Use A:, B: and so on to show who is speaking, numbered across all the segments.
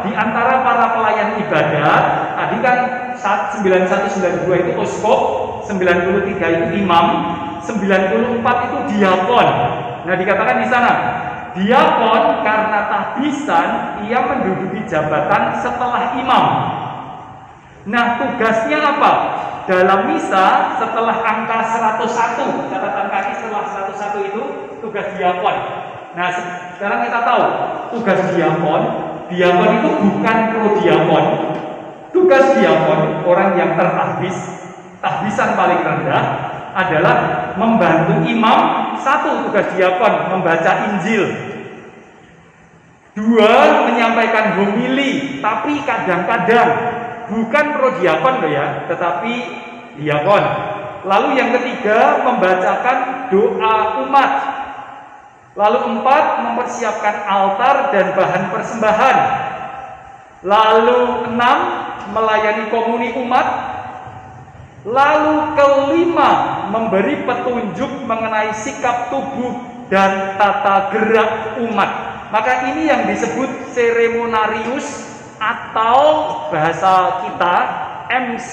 A: di antara para pelayan ibadah, tadi kan 9192 itu uskup, 93 itu imam, 94 itu diakon. Nah, dikatakan di sana, diakon karena tahbisan ia menduduki jabatan setelah imam. Nah, tugasnya apa? Dalam misa setelah angka 101, catatan kaki setelah 101 itu tugas diakon. Nah, sekarang kita tahu tugas diakon itu bukan prodiakon. Tugas diakon, orang yang tertahbis, tahbisan paling rendah adalah membantu imam. Satu, tugas diakon membaca Injil. Dua, menyampaikan homili, tapi kadang-kadang bukan prodiakon loh ya, tetapi diakon. Lalu yang ketiga, membacakan doa umat. Lalu 4, mempersiapkan altar dan bahan persembahan. Lalu 6, melayani komuni umat. Lalu kelima, memberi petunjuk mengenai sikap tubuh dan tata gerak umat. Maka ini yang disebut seremonarius atau bahasa kita MC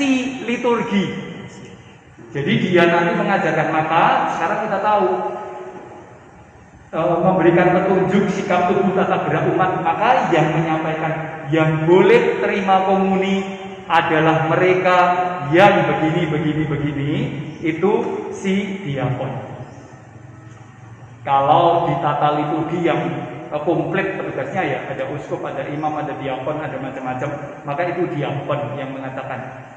A: liturgi. Jadi dia nanti mengajarkan, maka sekarang kita tahu memberikan petunjuk sikap tubuh tata gerak umat. Maka yang menyampaikan, yang boleh terima komuni adalah mereka yang begini, itu si diakon. Kalau di tata liturgi yang komplit petugasnya ya, ada uskup, ada imam, ada diakon, ada macam-macam, maka itu diakon yang mengatakan,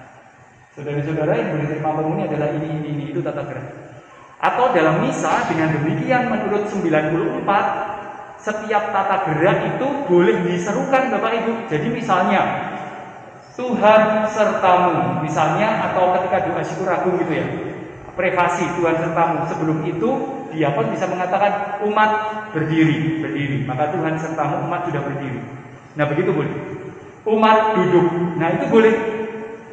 A: saudara-saudara yang boleh terima komuni adalah ini, itu tata gerak. Atau dalam misa dengan demikian menurut 94, setiap tata gerak itu boleh diserukan Bapak Ibu. Jadi misalnya Tuhan sertamu misalnya, atau ketika doa syukur agung gitu ya, privasi Tuhan sertamu. Sebelum itu diakon bisa mengatakan umat berdiri, maka Tuhan sertamu, umat sudah berdiri. Nah begitu boleh. Umat duduk, nah itu boleh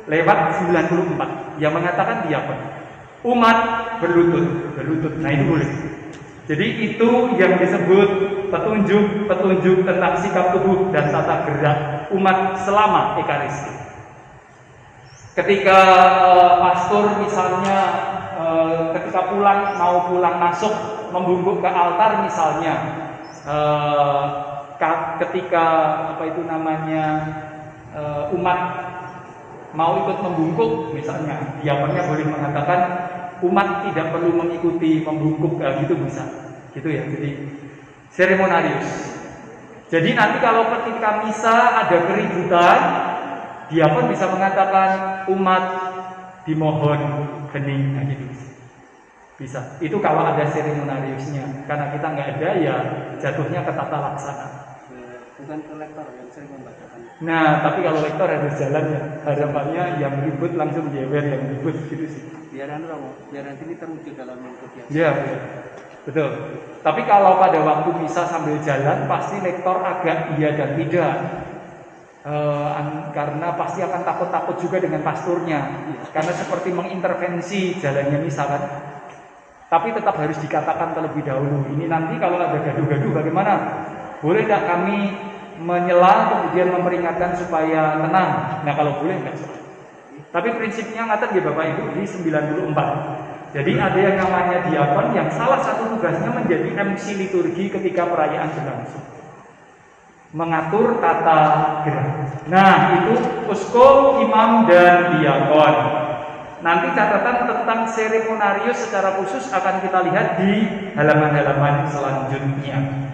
A: lewat 94 yang mengatakan diakon. Umat berlutut, nah itu boleh. Jadi itu yang disebut petunjuk tentang sikap tubuh dan tata gerak umat selama Ekaristi. Ketika pastor misalnya ketika mau pulang masuk membungkuk ke altar misalnya, ketika umat mau ikut membungkuk misalnya, diakonnya boleh mengatakan umat tidak perlu mengikuti membungkuk, gitu bisa, gitu ya. Jadi seremonarius. Jadi nanti kalau ketika misa ada keributan, diakon bisa mengatakan umat dimohon hening, gitu. Bisa. Itu kalau ada seremonariusnya. Karena kita nggak ada, ya jatuhnya ke tata laksana.
B: Bukan ke lektor yang sering membacakan.
A: Nah, tapi kalau lektor harus jalan ya. Harapannya yang ribut langsung jewer, yang ribut gitu sih.
B: Biar nanti ini terwujud dalam mengikuti.
A: Iya, betul. Tapi kalau pada waktu misa sambil jalan, pasti lektor agak iya dan tidak. Karena pasti akan takut-takut juga dengan pasturnya. Karena seperti mengintervensi jalannya misa kan. Tapi tetap harus dikatakan terlebih dahulu. Ini nanti kalau ada gaduh-gaduh bagaimana? Boleh tidak kami menyela kemudian memperingatkan supaya tenang? Nah kalau boleh enggak salah. Tapi prinsipnya ngaten ya Bapak Ibu di 94. Jadi ada yang namanya diakon yang salah satu tugasnya menjadi MC liturgi ketika perayaan berlangsung. Mengatur tata gerak. Nah itu uskup, imam, dan diakon. Nanti catatan tentang seremonarius secara khusus akan kita lihat di halaman-halaman selanjutnya.